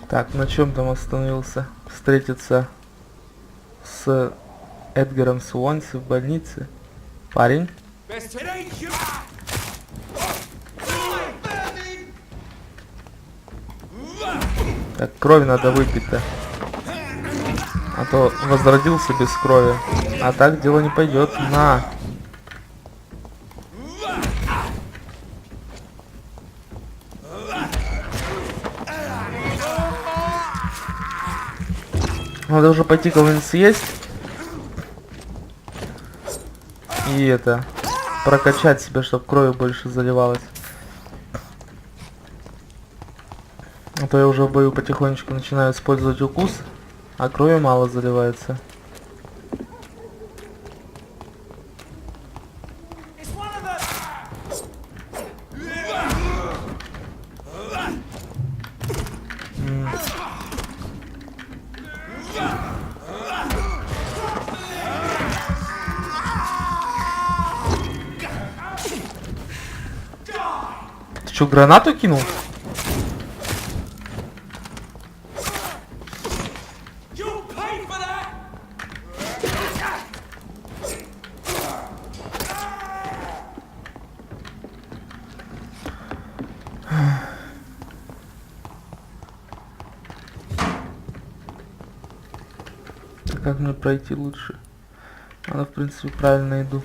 Так, на чем там остановился? Встретиться с Эдгаром Суонси в больнице. Парень. Так, крови надо выпить-то. А то возродился без крови. А так дело не пойдет. На. Надо уже пойти кого-нибудь съесть. И это... прокачать себя, чтобы крови больше заливалось. А то я уже в бою потихонечку начинаю использовать укус, а крови мало заливается. Ты что, гранату кинул? Как мне пройти лучше? Надо, в принципе, правильно иду.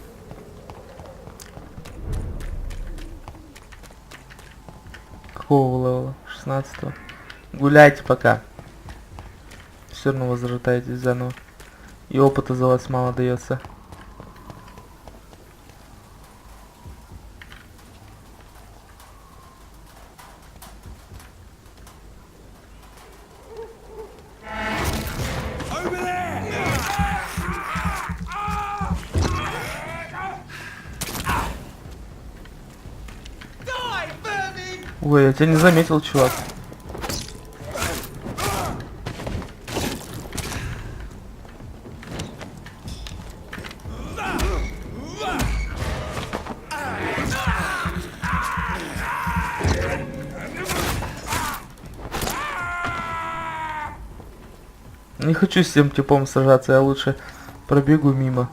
Какого левела? 16-го. Гуляйте пока. Все равно возрождаетесь заново. И опыта за вас мало дается. Ой, я тебя не заметил, чувак. Не хочу с тем типом сражаться, я лучше пробегу мимо.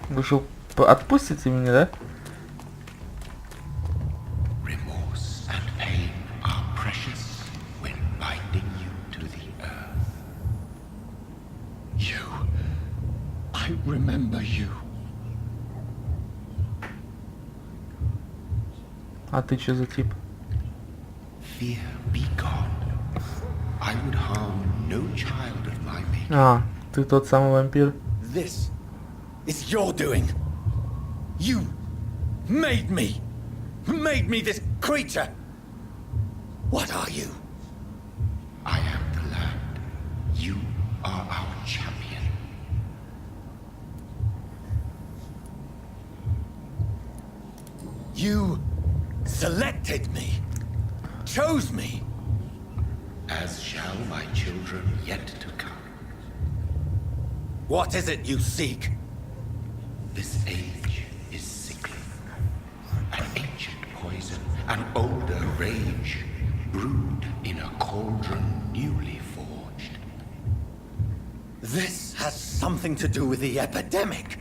Вы что, отпустите меня, да? А ты что за тип? А, ты тот самый вампир. It's your doing. You made me this creature. What are you? I am the land. You are our champion. You selected me, chose me. As shall my children yet to come. What is it you seek? This age is sickly. An ancient poison, an older rage, brewed in a cauldron newly forged. This has something to do with the epidemic.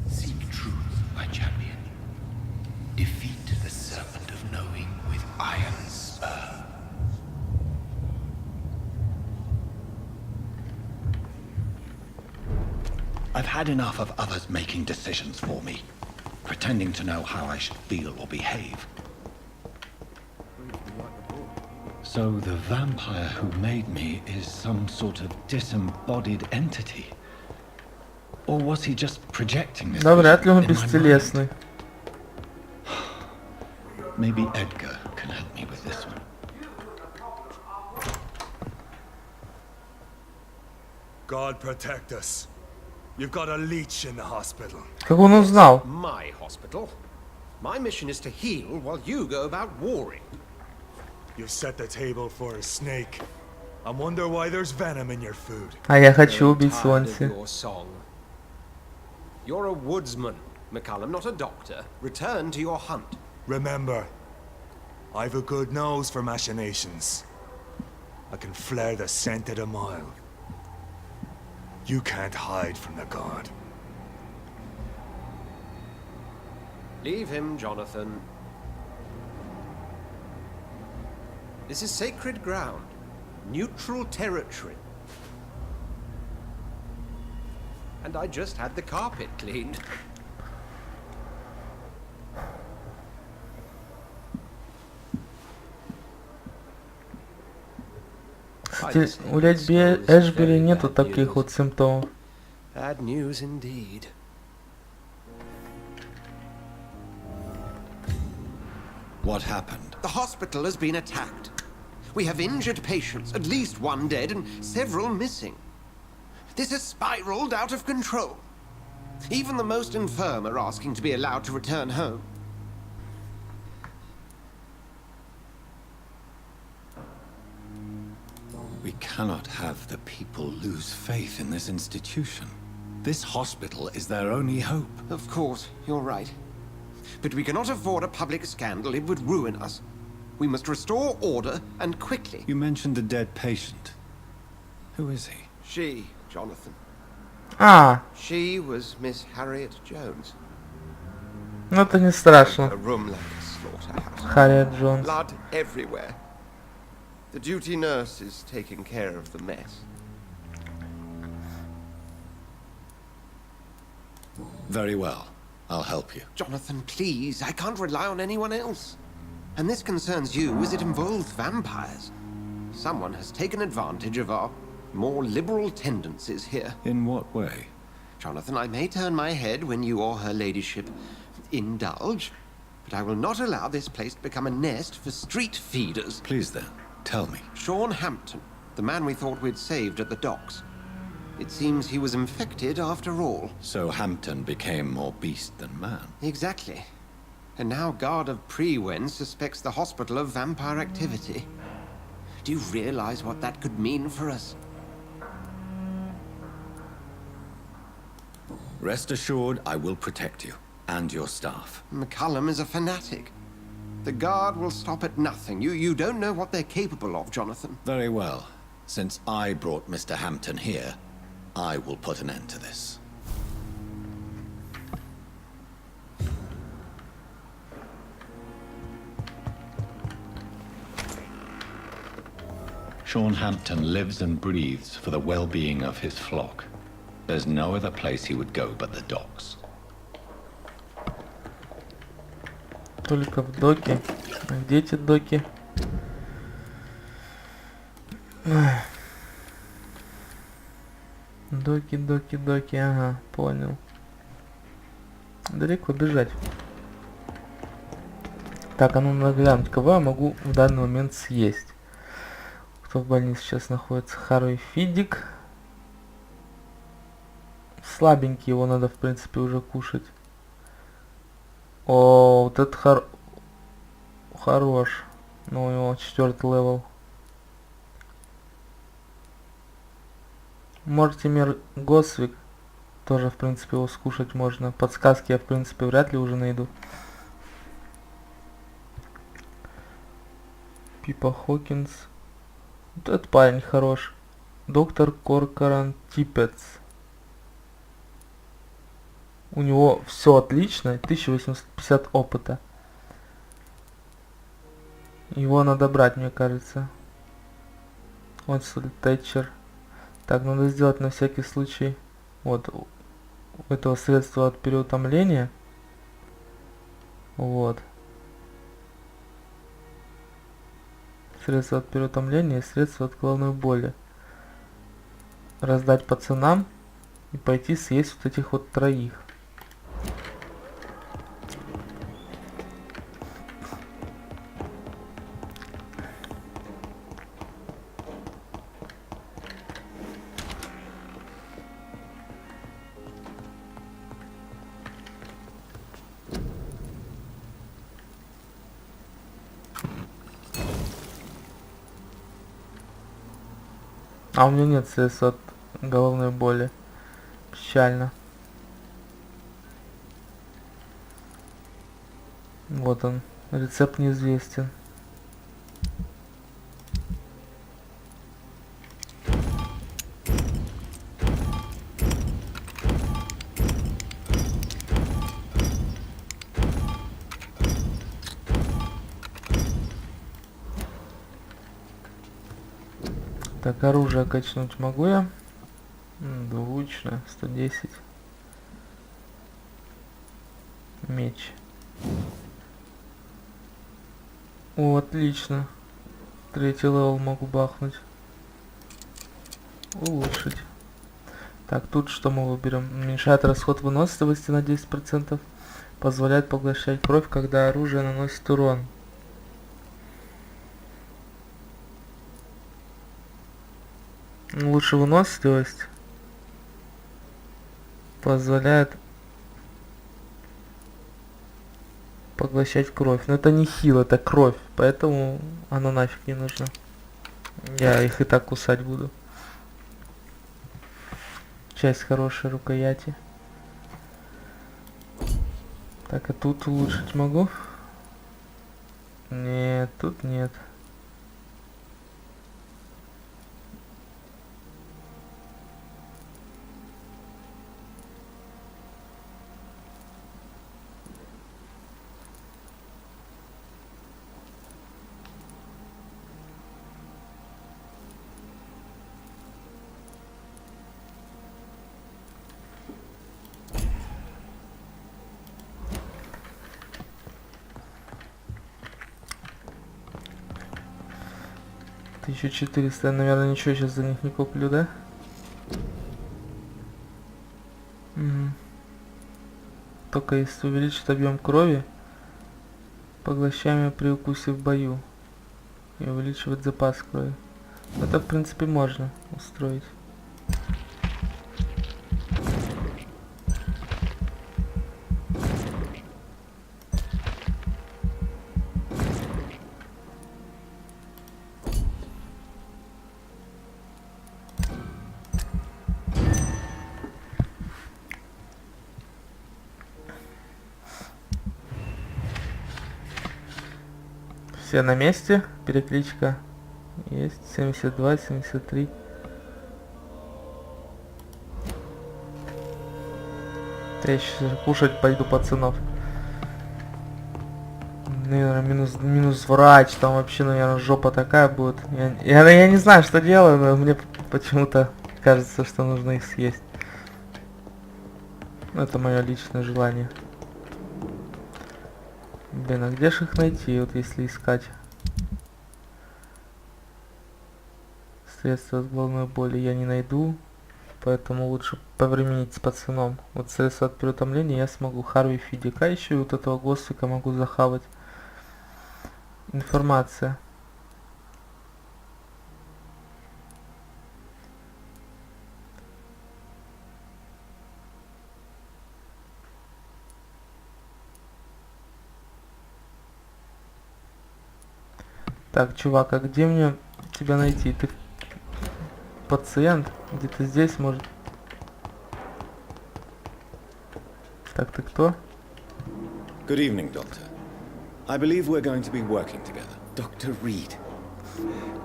Seek truth, my champion. Defeat the serpent of knowing with iron spur. I've had enough of others making decisions for me, pretending to know how I should feel or behave. So the vampire who made me is some sort of disembodied entity? Or was he just projecting this? Да, вряд ли он бестелесный. Maybe Edgar can help me with this one. God protect us. You've got a leech in the hospital. Как он узнал? My hospital. My mission is to heal while you go about warring. You've set the table for a snake. I wonder why there's venom in your food. А я хочу убить Суонси. You're a woodsman, McCullum, not a doctor. Return to your hunt. Remember, I've a good nose for machinations. I can flare the scent at a mile. You can't hide from the god. Leave him, Jonathan. This is sacred ground. Neutral territory. And I just had the carpet cleaned. Кстати, у леди Эшбери нету таких вот симптомов. Bad news indeed. What happened? The hospital has been attacked. We have injured patients, at least one dead and several missing. This has spiraled out of control. Even the most infirm are asking to be allowed to return home. We cannot have the people lose faith in this institution. This hospital is their only hope. Of course, you're right. But we cannot afford a public scandal. It would ruin us. We must restore order, and quickly. You mentioned a dead patient. Who is he? She, Jonathan. А, She was Miss Harriet Jones. ну это не страшно. A room like a slaughterhouse. Харриет Джонс. Blood everywhere. The duty nurse is taking care of the mess. Very well. I'll help you. Jonathan, please. I can't rely on anyone else. And this concerns you as it involves vampires. Someone has taken advantage of our more liberal tendencies here. In what way? Jonathan, I may turn my head when you or her ladyship indulge, but I will not allow this place to become a nest for street feeders. Please then, tell me. Sean Hampton, the man we thought we'd saved at the docks. It seems he was infected after all. So Hampton became more beast than man. Exactly. And now Guard of Prewen suspects the hospital of vampire activity. Do you realize what that could mean for us? Rest assured, I will protect you and your staff. McCullum is a fanatic. The Guard will stop at nothing. You don't know what they're capable of, Jonathan. Very well. Since I brought Mr. Hampton here, I will put an end to this. Sean Hampton lives and breathes for the well-being of his flock. There's no other place he would go but the docks. Только в доке. А где эти доки? Ах. Доки, доки, доки. Ага, понял. Далеко бежать. Так, а ну надо глянуть, кого я могу в данный момент съесть. Кто в больнице сейчас находится? Харви Фидик. Слабенький, его надо в принципе уже кушать. О, вот этот хорош. Но у него 4-й левел. Мортимер Госвик. Тоже в принципе его скушать можно. Подсказки я в принципе вряд ли уже найду. Пипа Хокинс. Вот этот парень хорош. Доктор Коркоран Типец. У него все отлично. 1850 опыта. Его надо брать, мне кажется. Вот Тэтчер. Так, надо сделать на всякий случай. Вот. У этого средства от переутомления. Вот. Средства от переутомления и средства от головной боли. Раздать пацанам и пойти съесть вот этих вот троих. А у меня нет средств от головной боли. Печально. Вот он. Рецепт неизвестен. Так, оружие качнуть могу я? Двуручное, 110. Меч. О, отлично. Третий левел могу бахнуть. Улучшить. Так, тут что мы выберем? Уменьшает расход выносливости на 10%. Позволяет поглощать кровь, когда оружие наносит урон. Лучше выносливость. Позволяет поглощать кровь. Но это не хил, это кровь. Поэтому она нафиг не нужна. Я их и так кусать буду. Часть хорошей рукояти. Так, а тут улучшить могу? Нет, тут нет. Еще 400, я, наверное, ничего сейчас за них не куплю, да? Только если увеличить объем крови, поглощаемый при укусе в бою, и увеличивать запас крови. Это, в принципе, можно устроить. Все на месте, перекличка есть, 72, 73. Я сейчас кушать пойду, пацанов. Наверное, минус врач, там вообще, наверное, жопа такая будет. Я не знаю, что делаю, но мне почему-то кажется, что нужно их съесть. Это мое личное желание. Блин, а где же их найти, вот если искать? Средства от головной боли я не найду, поэтому лучше повременить с пацаном. Вот средства от переутомления я смогу. Харви Фидика еще и вот этого гоствика могу захавать. Информация. Так, чувак, а где мне тебя найти? Ты пациент? Где-то здесь, может? Так, ты кто? Good evening, Doctor. I believe we're going to be working together. Dr. Reed.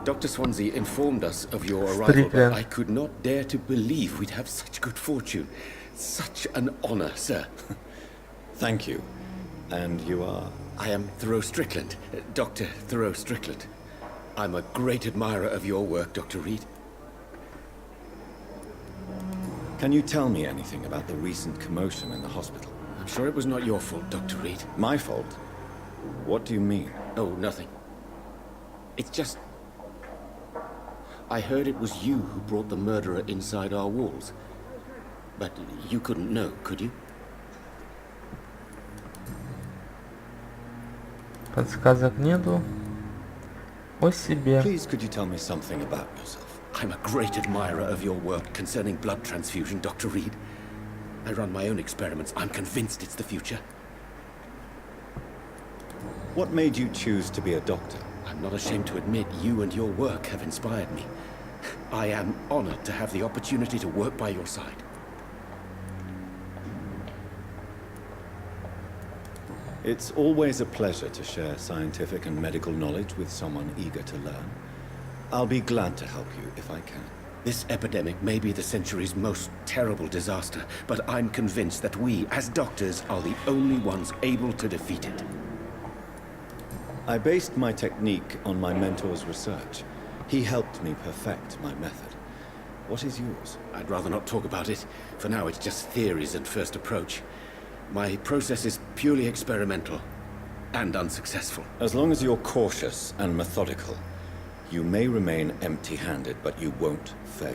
Dr. Swansea informed us of your arrival, but I could not dare to believe we'd have such good fortune. Such an honor, sir. Thank you. And you are? I am Thoreau Strickland, Dr. Thoreau Strickland. I'm a great admirer of your work, Dr. Reed. Can you tell me anything about the recent commotion in the hospital? I'm sure it was not your fault, Dr. Reed. My fault? What do you mean? Oh, nothing. It's just... I heard it was you who brought the murderer inside our walls. But you couldn't know, could you? Подсказок нету. О себе. Please, could you tell me something about yourself? I'm a great admirer of your work concerning blood transfusion, Dr. Reed. I run my own experiments. I'm convinced it's the future. What made you choose to be a doctor? I'm not ashamed to admit you and your work have inspired me. I am honored to have the opportunity to work by your side. It's always a pleasure to share scientific and medical knowledge with someone eager to learn. I'll be glad to help you if I can. This epidemic may be the century's most terrible disaster, but I'm convinced that we, as doctors, are the only ones able to defeat it. I based my technique on my mentor's research. He helped me perfect my method. What is yours? I'd rather not talk about it. For now, it's just theories and first approach. My process is purely experimental and unsuccessful. As long as you're cautious and methodical, you may remain empty-handed, but you won't fail.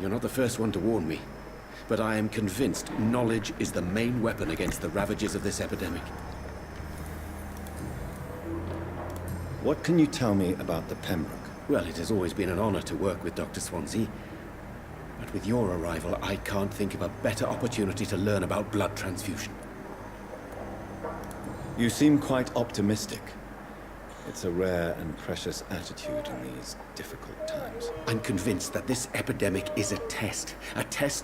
You're not the first one to warn me, but I am convinced knowledge is the main weapon against the ravages of this epidemic. What can you tell me about the Pembroke? Well, it has always been an honor to work with Dr. Swansea. But with your arrival, I can't think of a better opportunity to learn about blood transfusion. You seem quite optimistic. It's a rare and precious attitude in these difficult times. I'm convinced that this epidemic is a test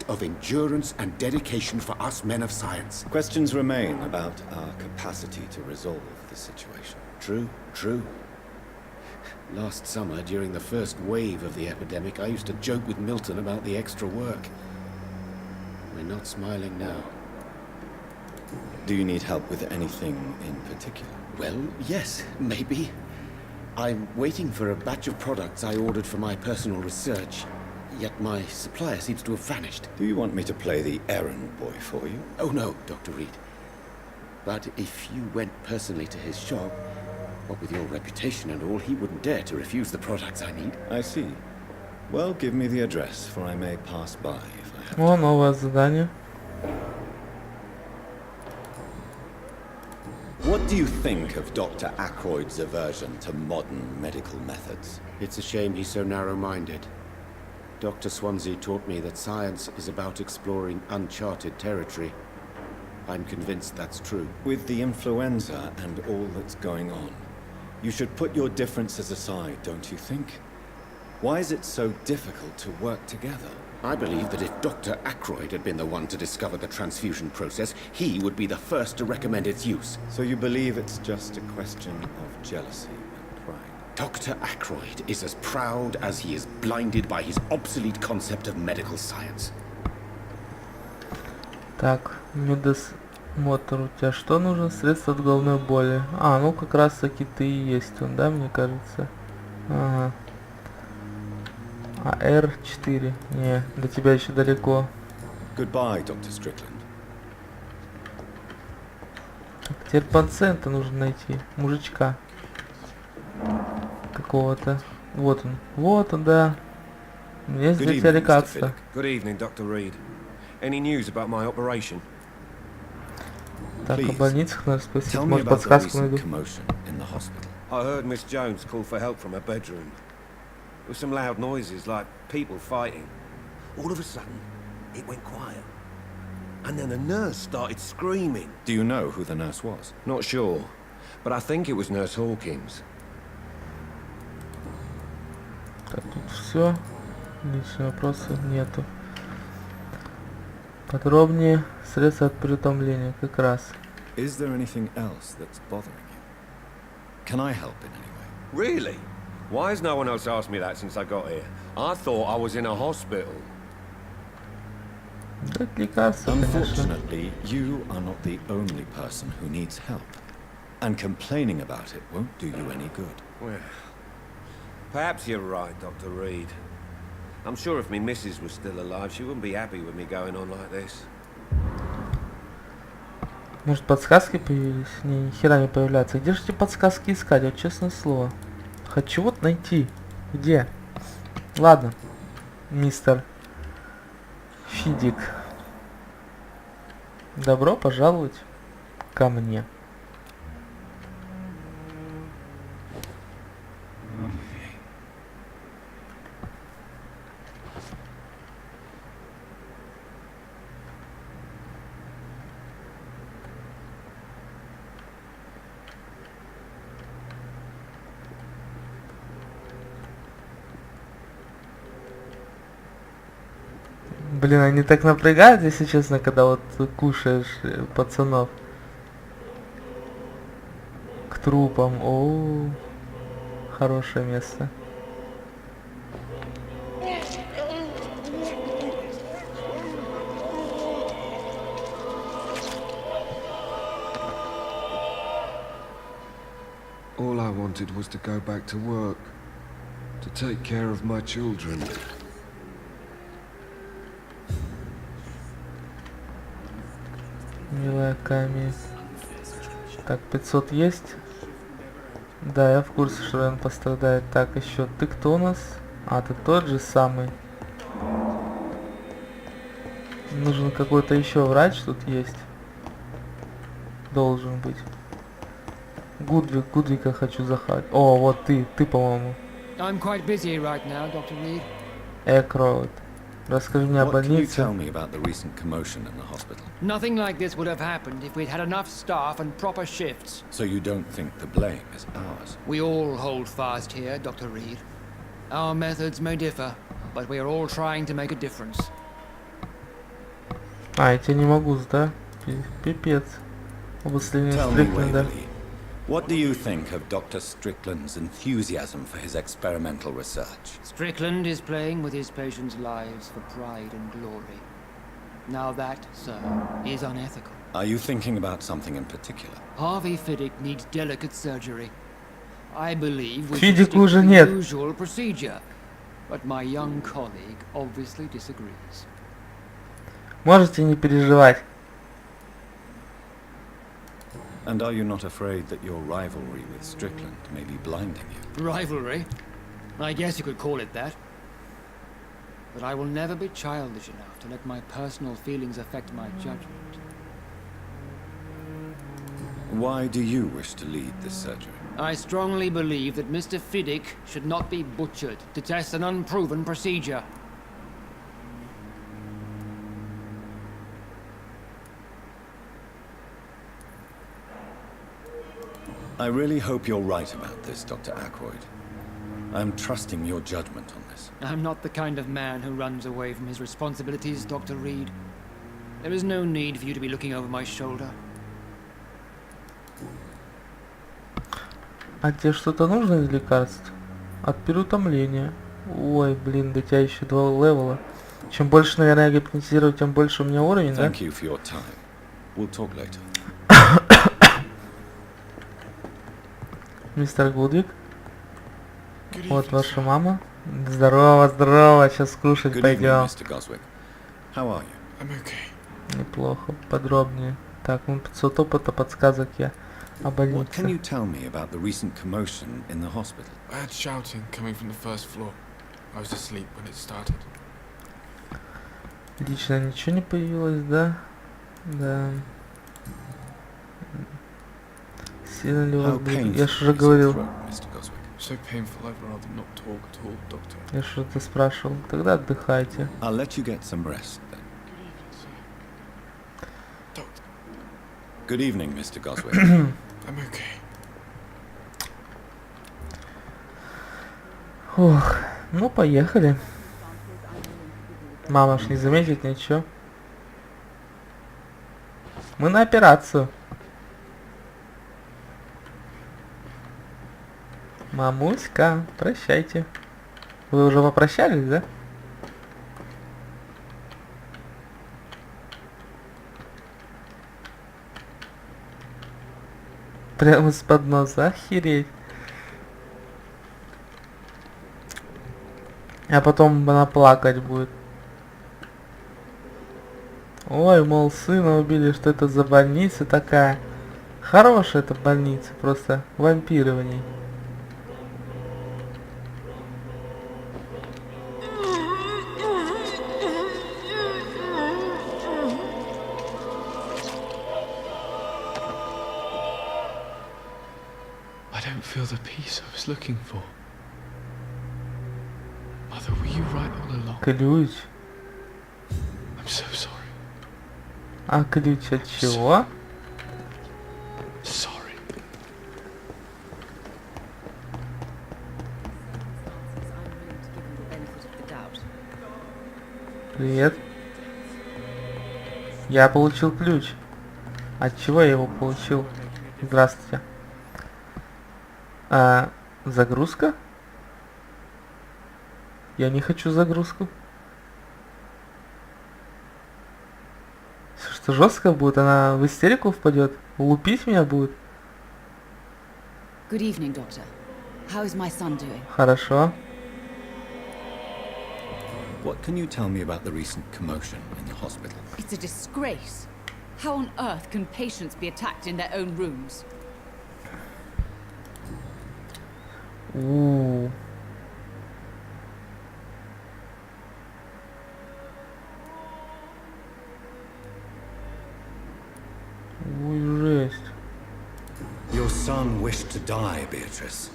of endurance and dedication for us men of science. Questions remain about our capacity to resolve the situation. True. Last summer, during the first wave of the epidemic, I used to joke with Milton about the extra work. We're not smiling now. Do you need help with anything in particular? Well, yes, maybe. I'm waiting for a batch of products I ordered for my personal research, yet my supplier seems to have vanished. Do you want me to play the errand boy for you? Oh no, Dr. Reed. But if you went personally to his shop, what with your reputation and all, he wouldn't dare to refuse the products I need. I see. Well, give me the address, for I may pass by if I have О, новое задание. What do you think of Dr. Ackroyd's aversion to modern medical methods? It's a shame he's so narrow-minded. Dr. Swansea taught me that science is about exploring uncharted territory. I'm convinced that's true. With the influenza and all that's going on, you should put your differences aside, don't you think? Why is it so difficult to work together? I believe that if Dr. Ackroyd had been the one to discover the transfusion process, he would be the first to recommend its use. So you believe it's just a question of jealousy and pride? Dr. Ackroyd is as proud as he is blinded by his obsolete concept of medical science. Так, медосмотр. У тебя что нужно? Средство от головной боли. А, ну как раз таки ты и есть он, да, мне кажется? Ага. А R4. Не, до тебя еще далеко. Goodbye, Dr. Strickland. Так, теперь пациента нужно найти. Мужичка. Какого-то. Вот он, да. У меня есть для тебя лекарства. Good evening, Dr. Reed. Any news about my operation? Так, о Please, больницах надо спросить. Tell me Может, about the подсказку recent найду. commotion in the hospital. I heard Miss Jones call for help from her bedroom. There were some loud noises, like people fighting. All of a sudden, it went quiet. And then a nurse started screaming. Do you know who the nurse was? Not sure, but I think it was Nurse Hawkins. Так, тут все. Личные вопросы нету. Подробнее. Средства от переутомления. Как раз. Is there anything else that's bothering you? Can I help in any way? Really? Why has no one else asked me that since I got here? I thought I was in a hospital. Дать лекарства, конечно. Unfortunately, you are not the only person who needs help. And complaining about it won't do you any good. Well, perhaps you're right, Dr. Reed. I'm sure if me missus was still alive, she wouldn't be happy with me going on like this. Может, подсказки появились? Не, ни хера не появляются. Где же эти подсказки искать? Вот честное слово. Хочу вот найти. Где? Ладно. Мистер Фидик. Добро пожаловать ко мне. Блин, они так напрягают, если честно, когда вот кушаешь пацанов. трупам. О, хорошее место. All I wanted was to go back to work, to take care of my children. Милая Ками. Так, 500 есть? Да, я в курсе, что он пострадает. Так, еще ты кто у нас? А, ты тот же самый. Нужен какой-то еще врач тут есть. Должен быть. Гудвика хочу захватить. О, вот ты, по-моему. I'm quite busy right now, Dr. Reed. Экроуд. Расскажи мне о What can you больнице. tell me about the recent commotion in the hospital? Nothing like this would have happened if we'd had enough staff and proper shifts. So you don't think the blame is ours? We all hold fast here, Dr. Reed. Our methods may differ, but we are all trying to make a difference. А, я тебя не могу сдать. Пипец. Обострение Tell me, Стрикленда. Waverly, what do you think of Dr. Strickland's enthusiasm for his experimental research? Strickland is playing with his patients' lives for pride and glory. Now that, sir, is unethical. Are you thinking about something in particular? Harvey Fiddick needs delicate surgery. I believe we should Фидика stick to уже the нет. usual procedure, but my young colleague obviously disagrees. Можете не переживать. And are you not afraid that your rivalry with Strickland may be blinding you? Rivalry? I guess you could call it that. But I will never be childish enough to let my personal feelings affect my judgment. Why do you wish to lead this surgery? I strongly believe that Mr. Fiddick should not be butchered to test an unproven procedure. I really hope you're right about this, Dr. Ackroyd. I'm trusting your judgment on this. I'm not the kind of man who runs away from his responsibilities, Dr. Reed. There is no need for you to be looking over my shoulder. А тебе что-то нужно из лекарств? От переутомления. Ой, блин, до тебя еще 2 левела. Чем больше, наверное, я гипнотизирую, тем больше у меня уровень, да? Thank you for your time. We'll talk later. Мистер Гудвик. Вот ваша мама. Здорово, здорово, сейчас кушать Good evening, пойдем. Mr. Goswick. How are you? I'm okay. Неплохо, подробнее. Так, ну 500 опыта, подсказок я о What can you больнице. tell me about the recent commotion in the hospital? I had shouting coming from the first floor. I was asleep when it started. Лично ничего не появилось, да? Да. Сильно ли у вас How болит? painful Я is же уже your говорил. throat, Mr. Goswick? So painful I'd rather not talk at all, Doctor. Я что-то спрашивал. Тогда отдыхайте. I'll let you get some rest then. Doctor, Good evening, Mr. Goswick. I'm okay. Ох, ну поехали. Мама ж не заметит ничего. Мы на операцию. Мамуська, прощайте. Вы уже попрощались, да? Прямо из-под носа, охереть. А потом она плакать будет. Ой, мол, сына убили, что это за больница такая. Хорошая эта больница, просто вампиры в ней. I don't feel the peace I was looking for. Mother, were you right all along? Ключ. I'm so sorry. А ключ от чего? Sorry. Привет. Я получил ключ. От чего я его получил? Здравствуйте. Загрузка? Я не хочу загрузку. Что, жестко будет? Она в истерику впадет? Лупить меня будет? Good evening, Doctor. How is my son doing? Хорошо. What can you tell me about the recent commotion in the hospital? It's a disgrace. How on earth can patients be attacked in their own rooms? У. Ой, жесть. Your son wished to die, Beatrice.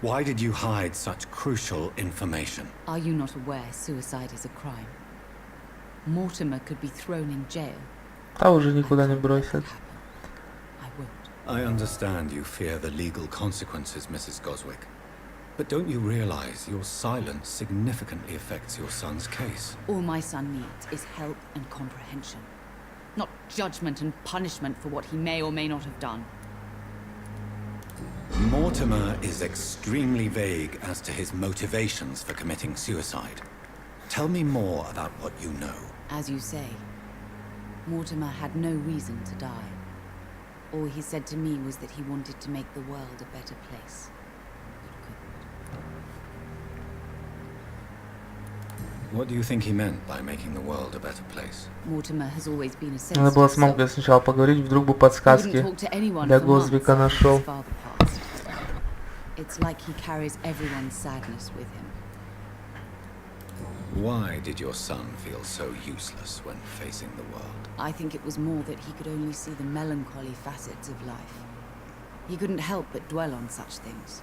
Why did you hide such crucial information? Are you not aware suicide is a crime? Mortimer could be thrown in jail. Та уже никуда не бросят. I won't. I understand you fear the legal consequences, Mrs. Goswick. But don't you realize your silence significantly affects your son's case? All my son needs is help and comprehension. Not judgment and punishment for what he may or may not have done. Mortimer is extremely vague as to his motivations for committing suicide. Tell me more about what you know. As you say, Mortimer had no reason to die. All he said to me was that he wanted to make the world a better place. What do you think he meant by making the world a better place? Mortimer has always been a Надо было с sensitive мамкой сначала поговорить, вдруг бы подсказки для Госвика нашел. It's like he carries everyone's sadness with him. Why did your son feel so useless when facing the world? I think it was more that he could only see the melancholy facets of life. He couldn't help but dwell on such things.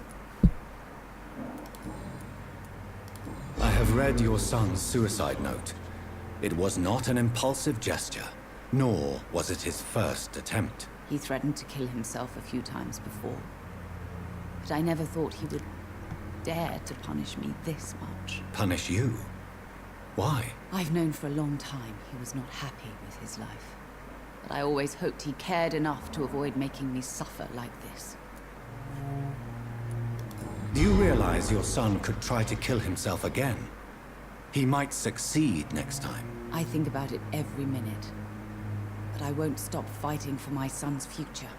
I have read your son's suicide note. It was not an impulsive gesture, nor was it his first attempt. He threatened to kill himself a few times before. But I never thought he would dare to punish me this much. Punish you? Why? I've known for a long time he was not happy with his life. But I always hoped he cared enough to avoid making me suffer like this. Do you realize your son could try to kill himself again? He might succeed next time. I think about it every minute. But I won't stop fighting for my son's future.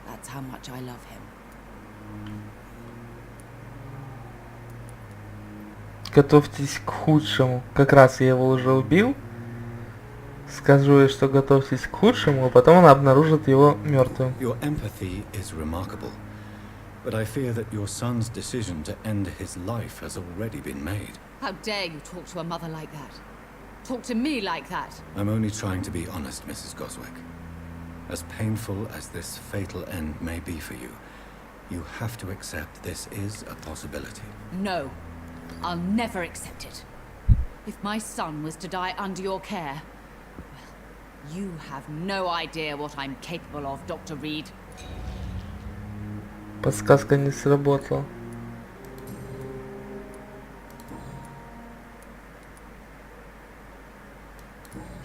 That's how much I love him. Готовьтесь к худшему. Как раз я его уже убил. Скажу ей, что готовьтесь к худшему, а потом она обнаружит его мертвым. Your empathy is remarkable. But I fear that your son's decision to end his life has already been made. How dare you talk to a mother like that? Talk to me like that? I'm only trying to be honest, Mrs. Goswick. As painful as this fatal end may be for you, you have to accept this is a possibility. No. I'll never accept it. If my son was to die under your care, well, you have no idea what I'm capable of, Dr. Reed. Подсказка не сработала.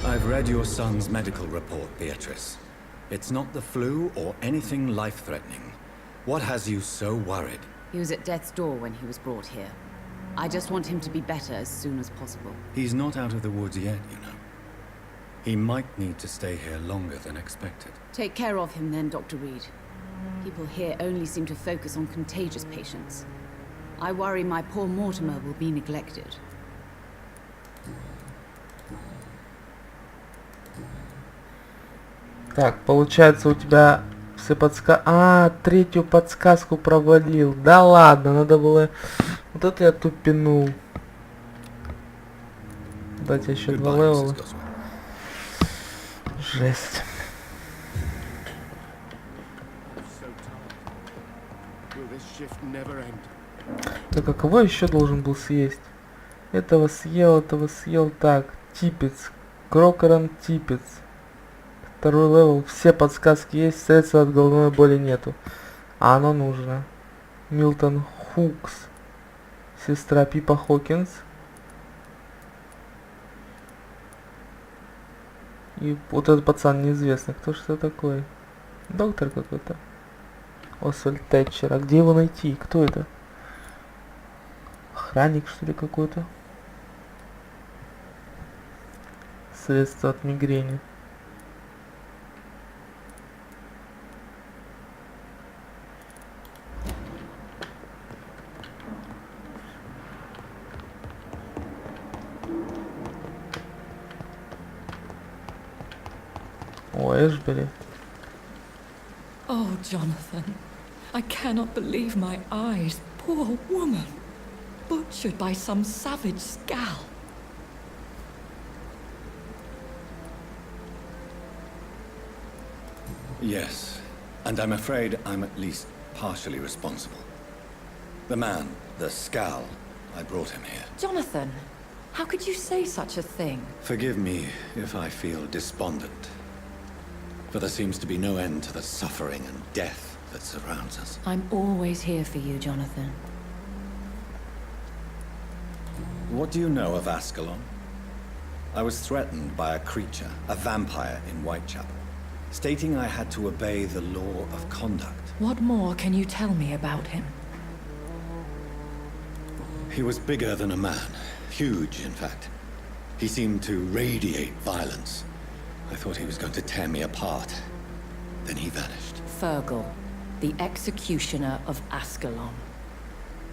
I've read your son's medical report, Beatrice. It's not the flu or anything life-threatening. What has you so worried? He was at death's door when he was brought here. I just want him to be better as soon as possible. He's not out of the woods yet, you know. He might need to stay here longer than expected. Take care of him then, Dr. Reed. People here only seem to focus on contagious patients. I worry my poor Mortimer will be neglected. Так, получается у тебя все подсказки... А, третью подсказку провалил. Да ладно, надо было... Вот это я тупанул. Дать еще 2 левела. Жесть. Так, а кого еще должен был съесть? Этого съел. Так, Типец. Крокоран Типец. 2-й левел. Все подсказки есть, средства от головной боли нету. А оно нужно. Милтон Хукс. Сестра Пипа Хокинс. И вот этот пацан неизвестный. Кто что такой? Доктор какой-то. Освальд Тэтчер. А где его найти? Кто это? Охранник, что ли, какой-то? Средство от мигрени. О, Эшбери. Oh, Jonathan, I cannot believe my eyes. Poor woman, butchered by some savage scowl. Yes, and I'm afraid I'm at least partially responsible. The man, the scowl, I brought him here. Jonathan, how could you say such a thing? Forgive me if I feel despondent, for there seems to be no end to the suffering and death that surrounds us. I'm always here for you, Jonathan. What do you know of Ascalon? I was threatened by a creature, a vampire in Whitechapel, stating I had to obey the law of conduct. What more can you tell me about him? He was bigger than a man. Huge, in fact. He seemed to radiate violence. I thought he was going to tear me apart. Then he vanished. Fergal, the executioner of Ascalon.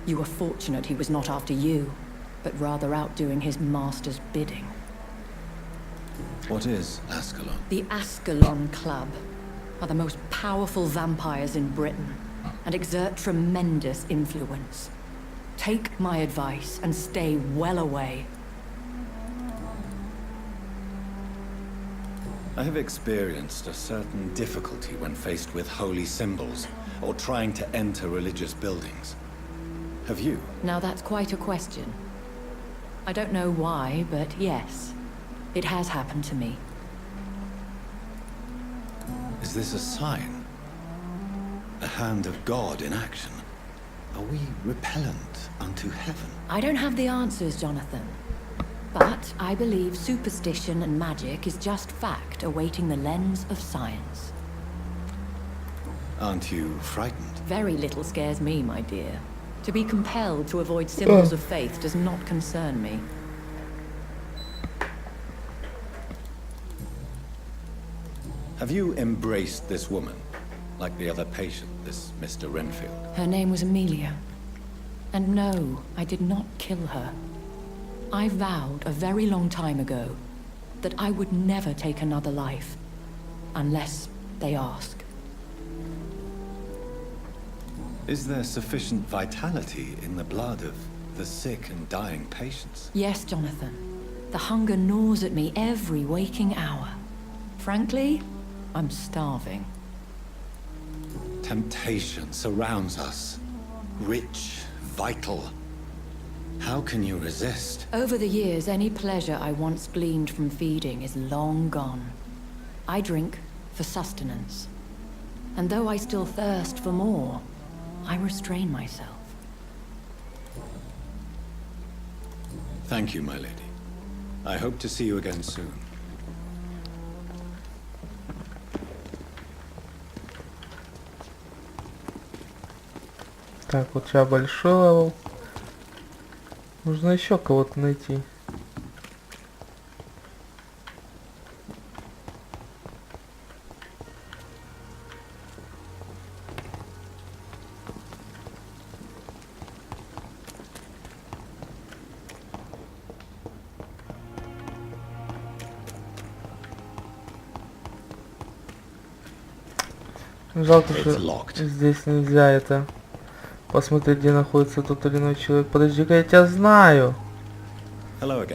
You were fortunate he was not after you, but rather out doing his master's bidding. What is Ascalon? The Ascalon Club are the most powerful vampires in Britain and exert tremendous influence. Take my advice and stay well away. I have experienced a certain difficulty when faced with holy symbols or trying to enter religious buildings. Have you? Now that's quite a question. I don't know why, but yes, it has happened to me. Is this a sign? A hand of God in action? Are we repellent unto heaven? I don't have the answers, Jonathan. But I believe superstition and magic is just fact awaiting the lens of science. Aren't you frightened? Very little scares me, my dear. To be compelled to avoid symbols of faith does not concern me. Have you embraced this woman? Like the other patient, this Mr. Renfield? Her name was Amelia. And no, I did not kill her. I vowed a very long time ago that I would never take another life, unless they ask. Is there sufficient vitality in the blood of the sick and dying patients? Yes, Jonathan. The hunger gnaws at me every waking hour. Frankly, I'm starving. Temptation surrounds us. Rich, vital. How can you resist? Over the years, any pleasure I once gleaned from feeding is long gone. I drink for sustenance. And though I still thirst for more, I restrain myself. Thank you, my lady. I hope to see you again soon. Так, вот у тебя большой левел. Нужно еще кого-то найти. Жалко, что здесь нельзя это посмотреть, где находится тот или иной человек. Подожди-ка, я тебя знаю.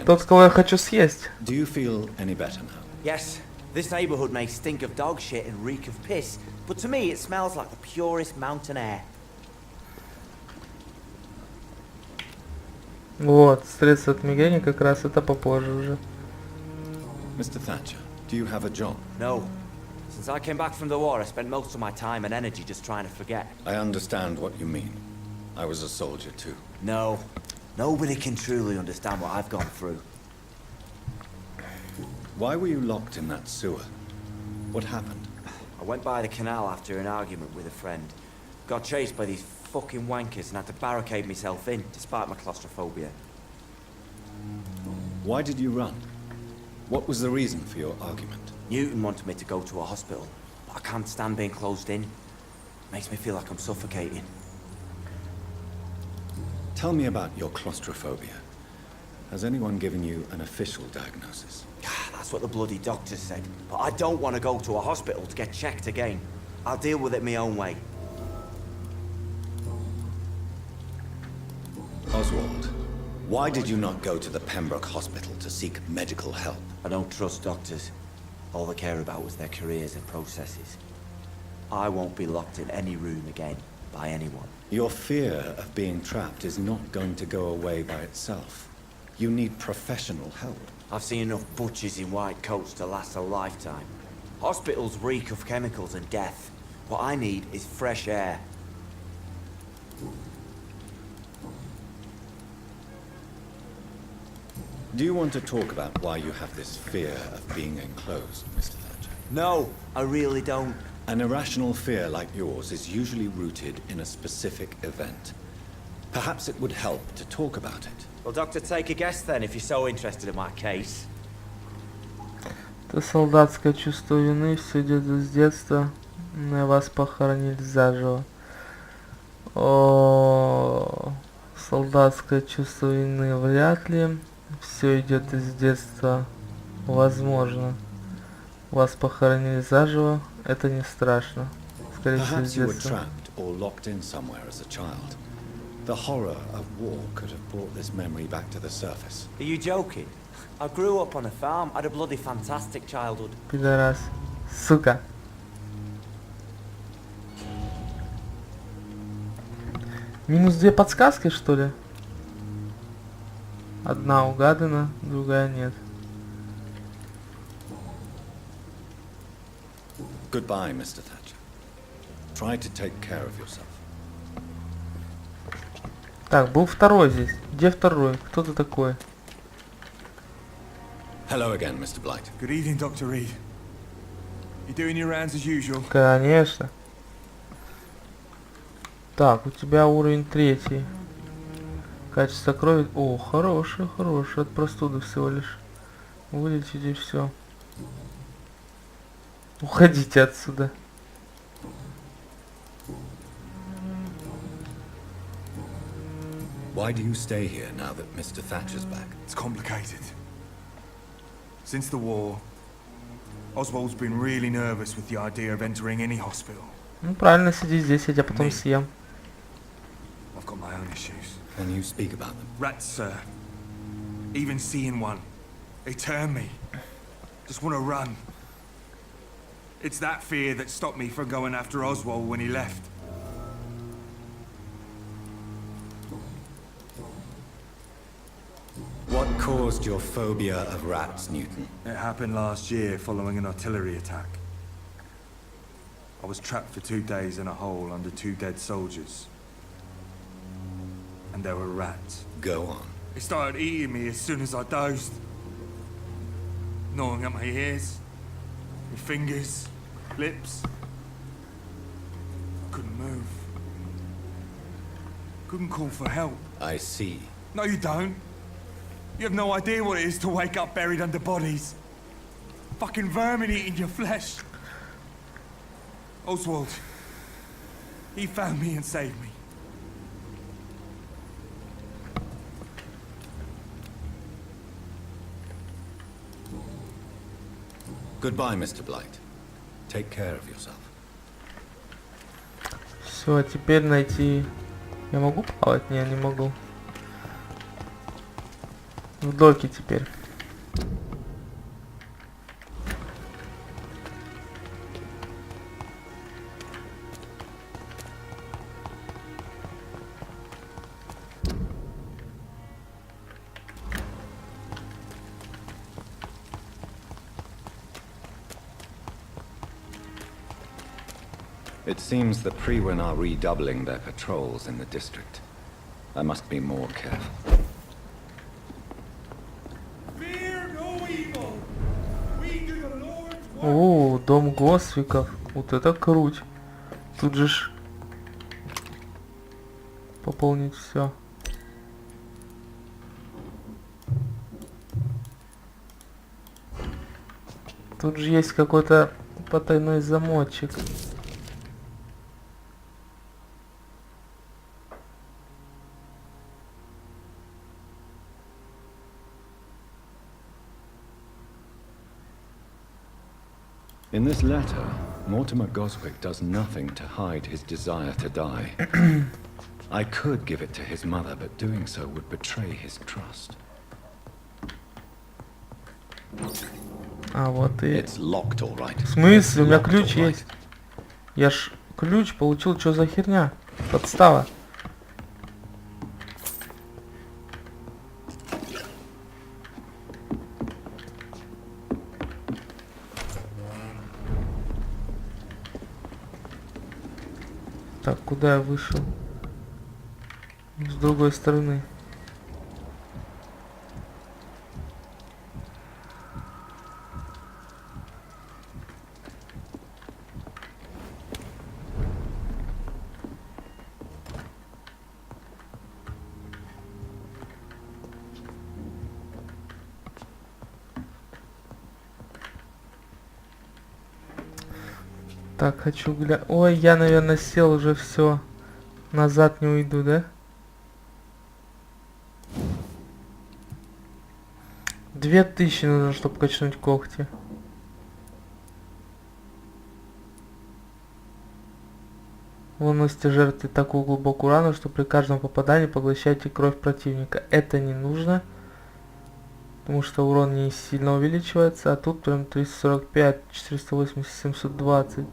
Тот, кого я хочу съесть. Do you feel any better now? Yes. This neighborhood may stink of dog shit and reek of piss, but to me it smells like the purest mountain air. Вот, средства от мигрени как раз это попозже уже. Mr. Thatcher, do you have a job? No. Since I came back from the war, I spent most of my time and energy just trying to forget. I understand what you mean. I was a soldier too. No. Nobody can truly understand what I've gone through. Why were you locked in that sewer? What happened? I went by the canal after an argument with a friend. Got chased by these fucking wankers and had to barricade myself in, despite my claustrophobia. Why did you run? What was the reason for your argument? Newton wanted me to go to a hospital, but I can't stand being closed in. Makes me feel like I'm suffocating. Tell me about your claustrophobia. Has anyone given you an official diagnosis? That's what the bloody doctor said. But I don't want to go to a hospital to get checked again. I'll deal with it my own way. Oswald, why did you not go to the Pembroke Hospital to seek medical help? I don't trust doctors. All they care about was their careers and processes. I won't be locked in any room again by anyone. Your fear of being trapped is not going to go away by itself. You need professional help. I've seen enough butchers in white coats to last a lifetime. Hospitals reek of chemicals and death. What I need is fresh air. Do you want to talk about why you have this fear of being enclosed, Mr. Thatcher? No, I really don't. An irrational fear like yours is usually rooted in a specific event. Perhaps it would help to talk about it. Well, Doctor, take a guess then, if you're so interested in my case. Это солдатское чувство вины, все идет с детства, вас похоронили заживо. О, солдатское чувство вины вряд ли, все идет из детства, возможно. Вас похоронили заживо, это не страшно. Скорее всего, с Perhaps you were детства. trapped or locked in somewhere as a child. The horror of war could have brought this memory back to the surface. Are you joking? I grew up on a farm, had a bloody fantastic childhood. Пидорас. Сука. Минус 2 подсказки, что ли? Одна угадана, другая нет. Goodbye, Mr. Thatcher. Try to take care of yourself. Так, был второй здесь. Где второй? Кто ты такой? Hello again, Mr. Blight. Good evening, Dr. Reed. You doing your rounds as usual? Конечно. Так, у тебя уровень 3. Качество крови. О, хороший, хороший. От простуды всего лишь. Вылечить и все. Уходите отсюда. Why do you stay here now that Mr. Thatcher's back? It's complicated. Since the war, Oswald's been really nervous with the idea of entering any hospital. Ну правильно, сиди здесь, я тебя потом съем. I've got my own issues. Can you speak about them? Rats, sir. Even seeing one, they turn me. Just want to run. It's that fear that stopped me from going after Oswald when he left. What caused your phobia of rats, Newton? It happened last year following an artillery attack. I was trapped for 2 days in a hole under 2 dead soldiers. And there were rats. Go on. They started eating me as soon as I dozed. Gnawing at my ears, my fingers, lips. I couldn't move. Couldn't call for help. I see. No, you don't. You have no idea what it is to wake up buried under bodies. Fucking vermin eating your flesh. Oswald. He found me and saved me. Goodbye, Mr. Blight. Take care of yourself. Все, теперь найти... Я могу плавать? Не, не могу. В доке теперь. It seems the Priwen are redoubling their patrols in the district. I must be more careful. О, дом Госвиков. Вот это круть. Тут же ж пополнить все. Тут же есть какой-то потайной замочек. In this letter, Mortimer Goswick does nothing to hide his desire to die. I could give it to his mother, but doing so would betray his trust. А вот и... It's locked, all right. В смысле? У меня Locked, ключ all right. есть. Я ж ключ получил, что за херня? Подстава. Так, куда я вышел? С другой стороны. Так, хочу глянуть. Ой, я, наверное, сел уже, все. Назад не уйду, да? 2000 нужно, чтобы качнуть когти. Вы наносите жертве такую глубокую рану, что при каждом попадании поглощаете кровь противника. Это не нужно, потому что урон не сильно увеличивается. А тут прям 345, 480, 720.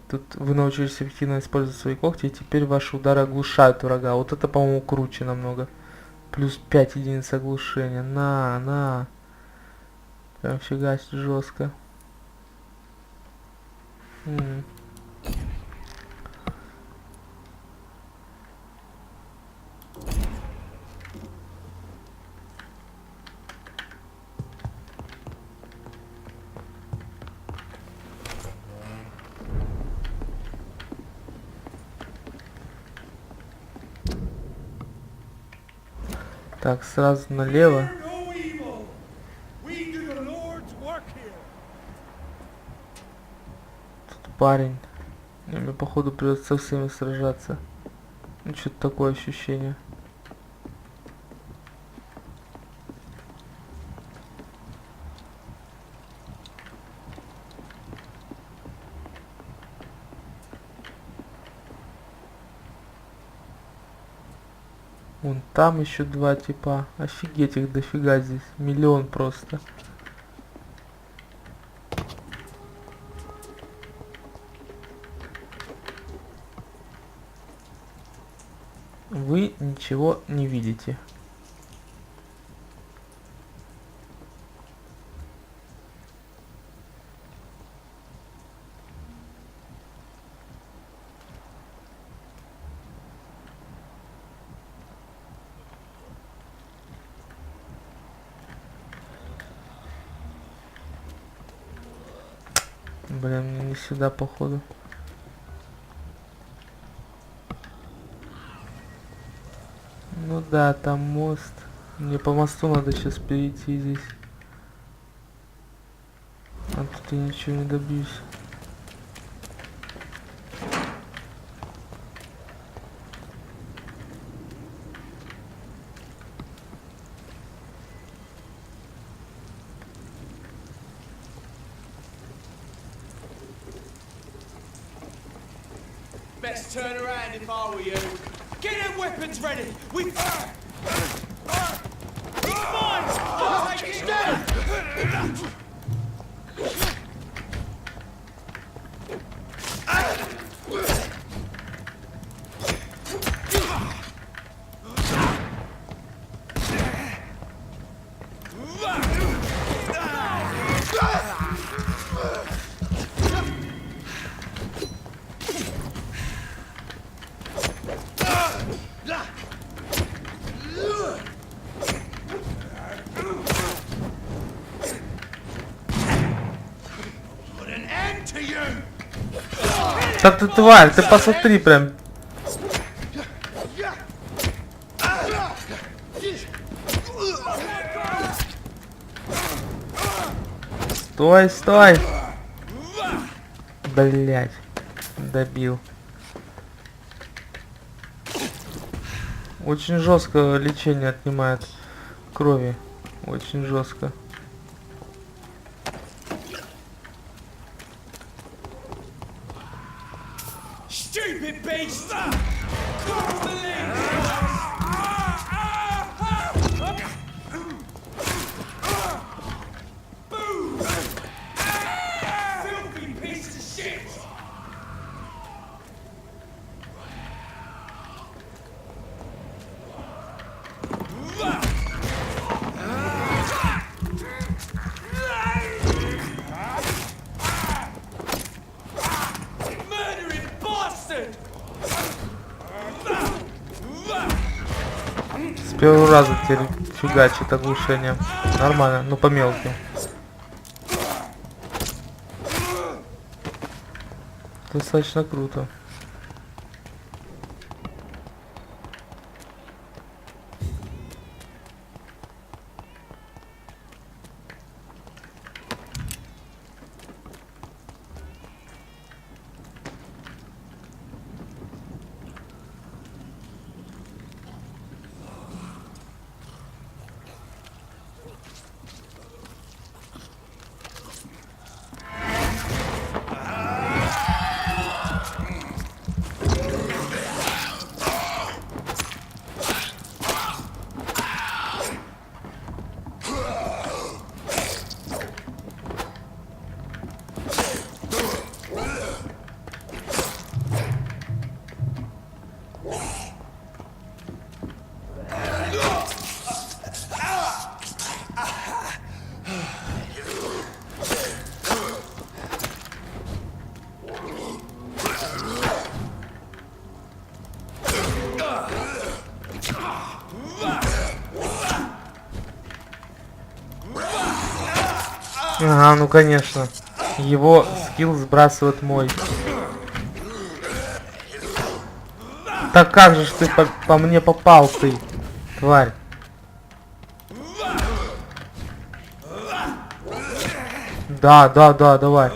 Тут вы научились эффективно использовать свои когти, и теперь ваши удары оглушают врага. Вот это, по-моему, круче намного. Плюс 5 единиц оглушения. На. Прям фигачить жестко. Так, сразу налево. Тут парень. Мне, походу, придется со всеми сражаться. Ну, что-то такое ощущение. Вон там еще два типа. Офигеть, их дофига здесь. Миллион просто. Вы ничего не видите. Блин, мне не сюда, походу. Ну да, там мост. Мне по мосту надо сейчас перейти здесь. А тут я ничего не добьюсь. Best turn around if I were you. Get them weapons ready. We. It's mine. I'll take it down. Так ты тварь, ты посмотри прям. Стой, стой! Блять, добил. Очень жестко лечение отнимает крови. Очень жестко. Stupid beast! Filthy piece of shit! Murdering bastard! С первого раза теперь фигачит оглушение. Нормально, ну по мелким. Достаточно круто. Ага, ну конечно. Его скилл сбрасывает мой. Так как же ж ты по мне попал, ты, тварь? Да, давай.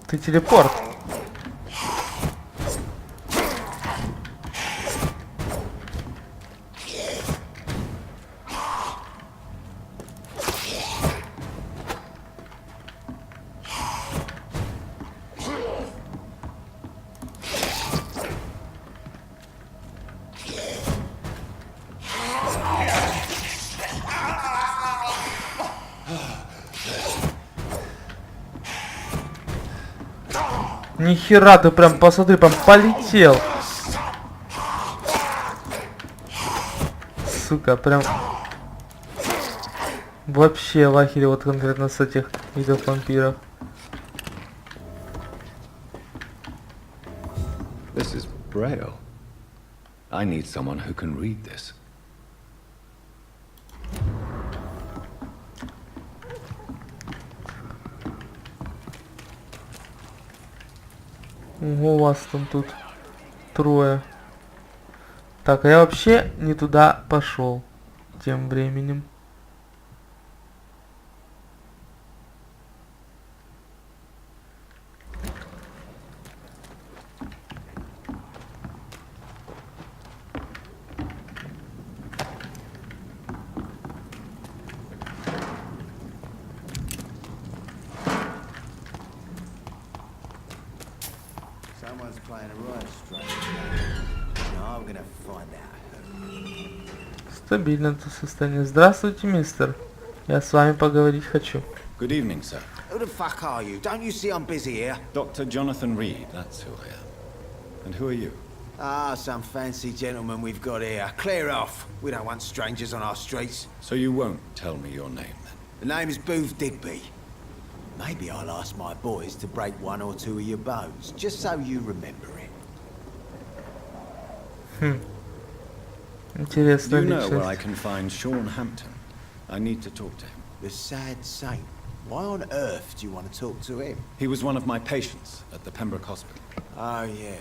Ты телепорт. Нихера ты прям, посмотри, прям полетел. Сука, прям вообще в ахере вот конкретно с этих видов вампиров. This is Braille. I need someone who can read this. Ого, у вас там тут трое. Так, а я вообще не туда пошел тем временем. Someone's playing a right straight. Now I'm gonna find out. Стабильное это состояние. Здравствуйте, мистер. Я с вами поговорить хочу. Good evening, sir. Who the fuck are you? Don't you see I'm busy here? Dr. Jonathan Reed, that's who I am. And who are you? Ah, some fancy gentleman we've got here. Clear off. We don't want strangers on our streets. So you won't tell me your name, then? The name is Booth Digby. Maybe I'll ask my boys to break one or two of your bones, just so you remember it. Интересная Do you know where I личность. can find Sean Hampton? I need to talk to him. The sad saint. Why on earth do you want to talk to him? He was one of my patients at the Pembroke Hospital. Oh, yeah.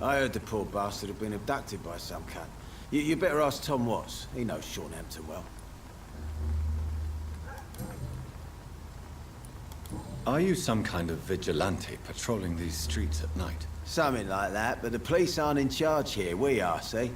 I heard the poor bastard had been abducted by some cunt. You better ask Tom Watts. He knows Sean Hampton well. Are you some kind of vigilante patrolling these streets at night? Something like that, but the police aren't in charge here. We are, see?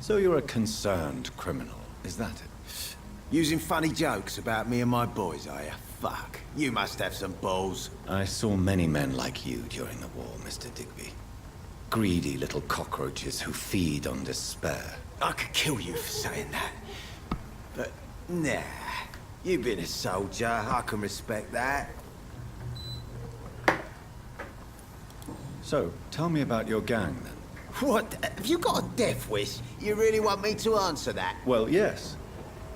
So you're a concerned criminal, is that it? Using funny jokes about me and my boys, are you? Fuck. You must have some balls. I saw many men like you during the war, Mr. Digby. Greedy little cockroaches who feed on despair. I could kill you for saying that. But, nah. You've been a soldier. I can respect that. So, tell me about your gang, then. What? Have you got a death wish? You really want me to answer that? Well, yes.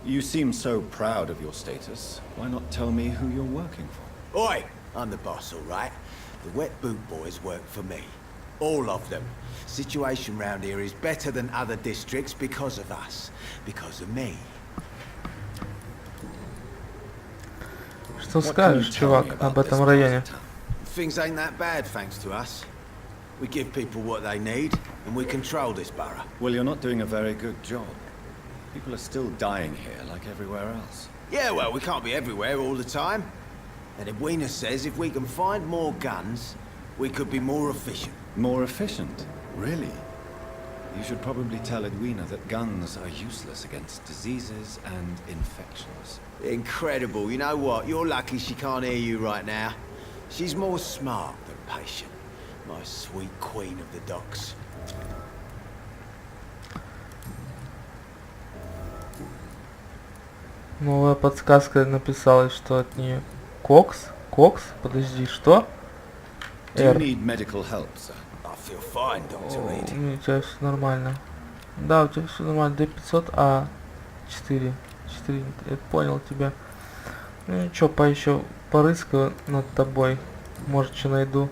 You seem so proud of your status. Why not tell me who you're working for? Oi! I'm the boss, all right? The Wet Boot Boys work for me. All of them. Situation round here is better than other districts because of us. Because of me. Что скажешь, чувак, об этом районе? Things ain't that bad, thanks to us. We give people what they need, and we control this borough. Well, you're not doing a very good job. People are still dying here, like everywhere else. Yeah, well, we can't be everywhere all the time. And Edwina says if we can find more guns, we could be more efficient. More efficient? Really? You should probably tell Edwina that guns are useless against diseases and infections. Incredible. You know what? You're lucky she can't hear you right now. She's more smart than patient. My sweet queen of the docks. Новая подсказка написалась, что от нее. Кокс? Кокс? Подожди, что? Do you need medical help, sir? I feel fine, Dr. Reed. У тебя все нормально. Да, у тебя все нормально. D500, а 4. 4. Я понял тебя. Ну ничего, еще порыскаю над тобой. Может, что найду.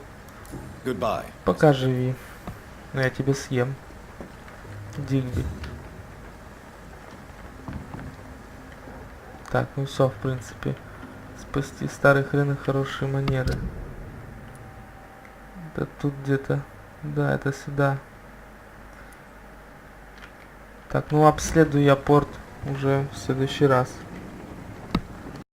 Goodbye. Пока живи. Но я тебя съем. Дигби. Так, ну все, в принципе. Спасти старый хрен и хорошие манеры. Это тут где-то. Да, это сюда. Так, ну обследую я порт уже в следующий раз.